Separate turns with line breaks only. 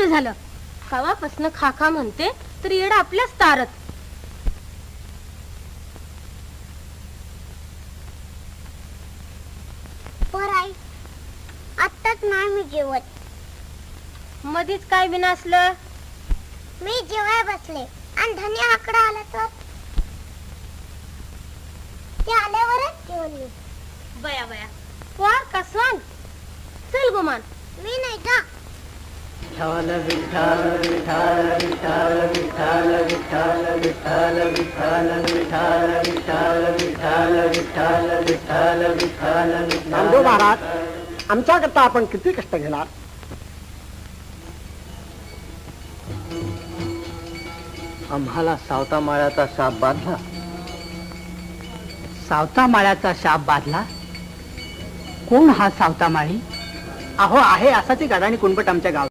झालं. कवापासनं खाखा म्हणते तर येड आपल्याच तारत.
पर आई आत्ताच नाही मी जेवत.
मधीच काय बिनासलं.
मी जेवाय बसले आणि धन्या आकडा आला तर ते आल्यावरच जेवण मी.
बया बया वार का स्वांग. चल गुमान.
मी नाही जा.
विठ्ठल विठ्ठल विठ्ठल विठ्ठल विठ्ठल विठ्ठल विठ्ठल विठ्ठल विठ्ठल विठ्ठल विठ्ठल विठ्ठल विठ्ठल विठ्ठल. नामदेव महाराज, आमच्याकरता आपण किती कष्ट घेणार. आम्हाला सावता माळ्याचा शाप बांधला.
सावता माळ्याचा शाप बांधला. कोण हा सावता माळी?
अहो आहे असाची गडाणी कुणपट आमच्या गावात.